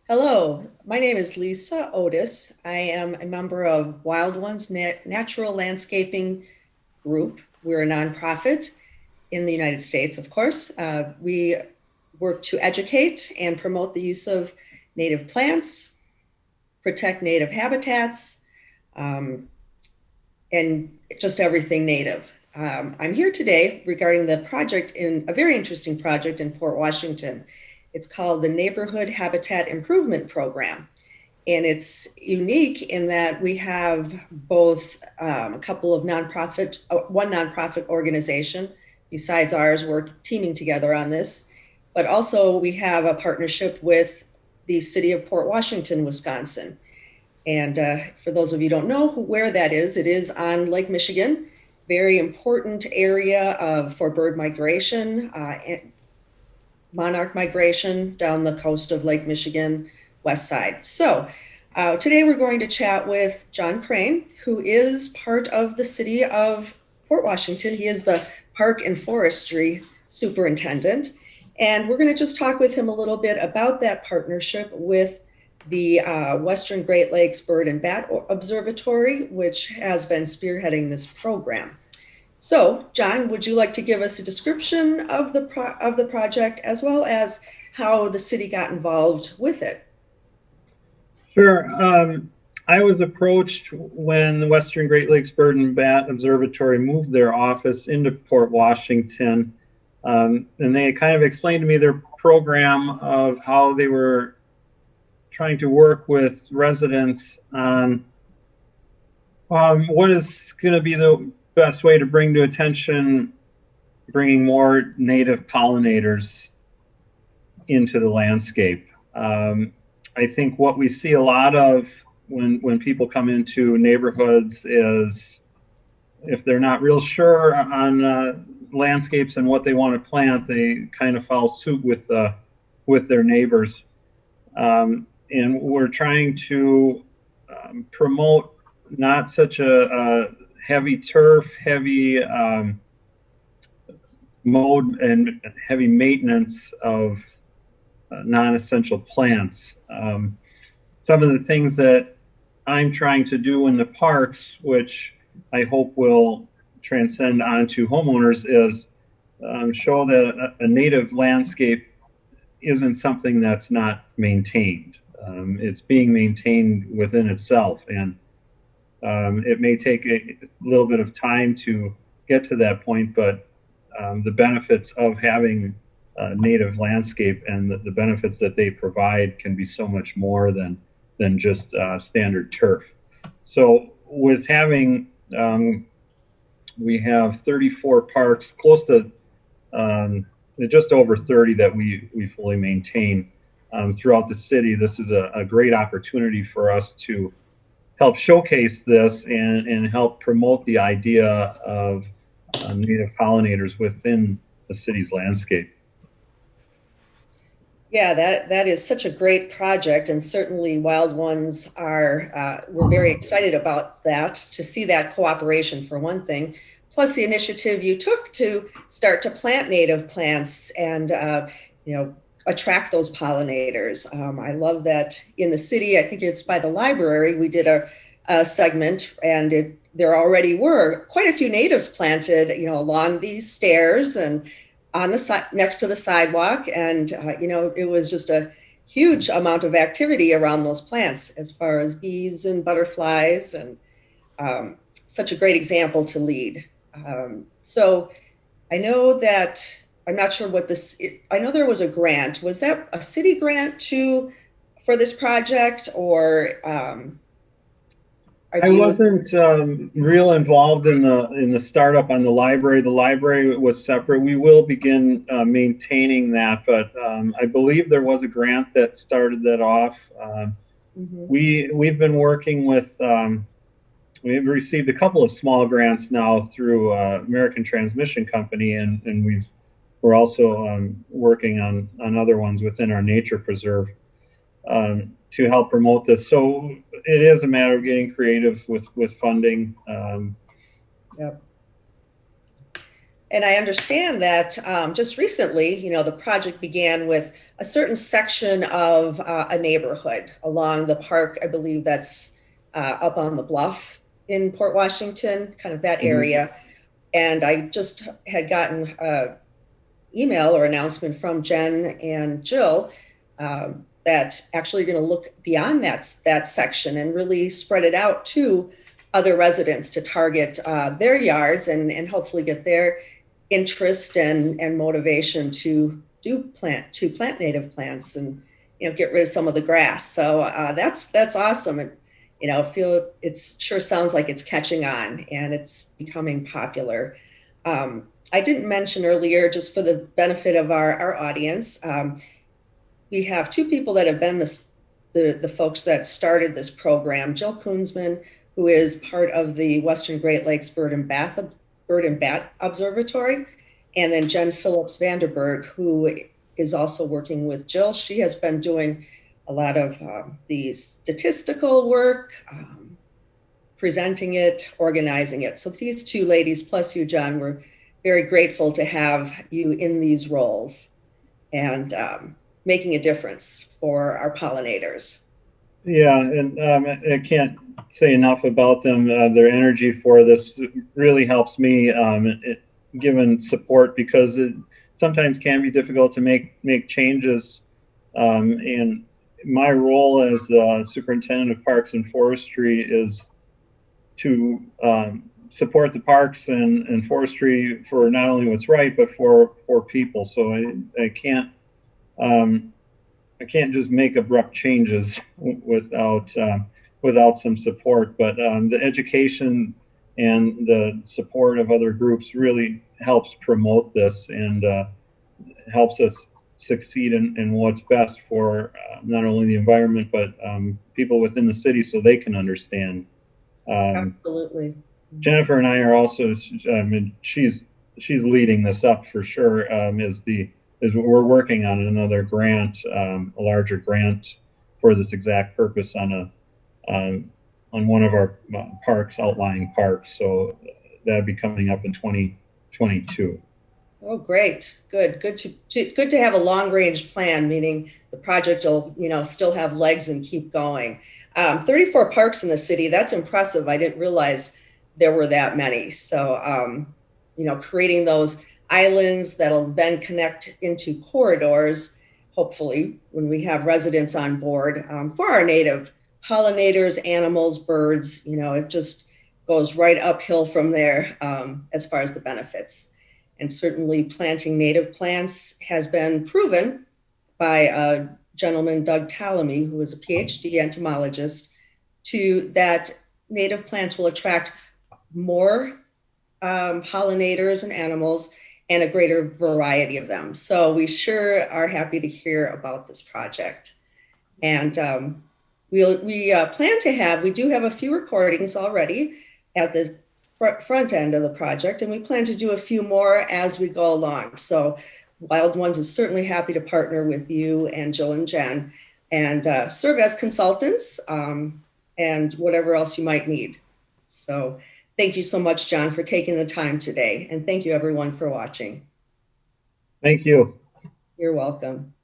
Hello, my name is Lisa Otis. I am a member of Wild Ones Natural Landscaping Group. We're a nonprofit in the United States, of course. We work to educate and promote the use of native plants, protect native habitats, um, and just everything native. I'm here today regarding the project in a very interesting project in Port Washington. It's called the Neighborhood Habitat Improvement Program. And it's unique in that we have both a couple of one nonprofit organization besides ours, we're teaming together on this, but also we have a partnership with the city of Port Washington, Wisconsin. And for those of you who don't know where that is, it is on Lake Michigan, very important area for bird migration, and monarch migration down the coast of Lake Michigan, west side. So today we're going to chat with John Crain, who is part of the city of Port Washington. He is the Park and Forestry Superintendent. And we're going to just talk with him a little bit about that partnership with the Western Great Lakes Bird and Bat Observatory, which has been spearheading this program. So, John, would you like to give us a description of the project as well as how the city got involved with it? Sure. I was approached when the Western Great Lakes Bird and Bat Observatory moved their office into Port Washington. And they kind of explained to me their program of how they were trying to work with residents on what is going to be the best way to bring to attention bringing more native pollinators into the landscape. I think what we see a lot of when people come into neighborhoods is if they're not real sure on landscapes and what they want to plant, they kind of follow suit with their neighbors. And we're trying to promote not such a heavy turf, heavy mode, and heavy maintenance of non-essential plants. Some of the things that I'm trying to do in the parks, which I hope will transcend onto homeowners, is show that a native landscape isn't something that's not maintained. It's being maintained within itself, and it may take a little bit of time to get to that point, but the benefits of having native landscape and the benefits that they provide can be so much more than just standard turf. So with having, we have 34 parks, close to just over 30 that we fully maintain throughout the city. This is a great opportunity for us to help showcase this and help promote the idea of native pollinators within the city's landscape. Yeah, that is such a great project, and certainly Wild Ones are. We're very excited about that, to see that cooperation for one thing, plus the initiative you took to start to plant native plants and attract those pollinators. I love that in the city. I think it's by the library. We did a segment, and there already were quite a few natives planted, along these stairs and on the side next to the sidewalk, and it was just a huge amount of activity around those plants as far as bees and butterflies, and such a great example to lead. So I know that I'm not sure what this. I know there was a grant. Was that a city grant for this project, or I wasn't real involved in the startup on the library. The library was separate. We will begin maintaining that, but I believe there was a grant that started that off. Mhm. We've been working with. We've received a couple of small grants now through American Transmission Company, and we're also working on other ones within our nature preserve to help promote this. So it is a matter of getting creative with funding. Yep. And I understand that just recently, the project began with a certain section of a neighborhood along the park. I believe that's up on the bluff in Port Washington, kind of that Mhm. area. And I just had gotten an email or announcement from Jen and Jill that actually going to look beyond that section and really spread it out to other residents to target their yards and hopefully get their interest and motivation to plant native plants and get rid of some of the grass. So that's awesome. And feel it's sure sounds like it's catching on and it's becoming popular. I didn't mention earlier, just for the benefit of our audience, we have two people that have been the folks that started this program. Jill Koonsman, who is part of the Western Great Lakes Bird and Bat Observatory, and then Jen Phillips Vanderberg, who is also working with Jill. She has been doing a lot of the statistical work, presenting it, organizing it. So these two ladies, plus you, John, we're very grateful to have you in these roles and making a difference for our pollinators. Yeah, and I can't say enough about them. Their energy for this really helps me, given support, because it sometimes can be difficult to make changes. And my role as superintendent of parks and forestry is to support the parks and forestry for not only what's right, but for people. So um, I can't just make abrupt changes without some support. But the education and the support of other groups really helps promote this and helps us succeed in what's best for not only the environment but people within the city, so they can understand. Um, Absolutely. Jennifer and I are also. I mean, she's leading this up for sure. Is we're working on another grant, a larger grant for this exact purpose on one of our parks, outlying parks. So that'd be coming up in 2022. Oh, great. Good to have a long range plan, meaning the project will, still have legs and keep going. 34 parks in the city, that's impressive. I didn't realize there were that many. So, creating those islands that'll then connect into corridors, hopefully, when we have residents on board for our native pollinators, animals, birds, it just goes right uphill from there as far as the benefits. And certainly planting native plants has been proven by a gentleman, Doug Tallamy, who is a PhD entomologist, to that native plants will attract more pollinators and animals and a greater variety of them. So we sure are happy to hear about this project. And we do have a few recordings already at the front end of the project, and we plan to do a few more as we go along. So Wild Ones is certainly happy to partner with you and Jill and Jen and serve as consultants and whatever else you might need. So thank you so much, John, for taking the time today. And thank you everyone for watching. Thank you. You're welcome.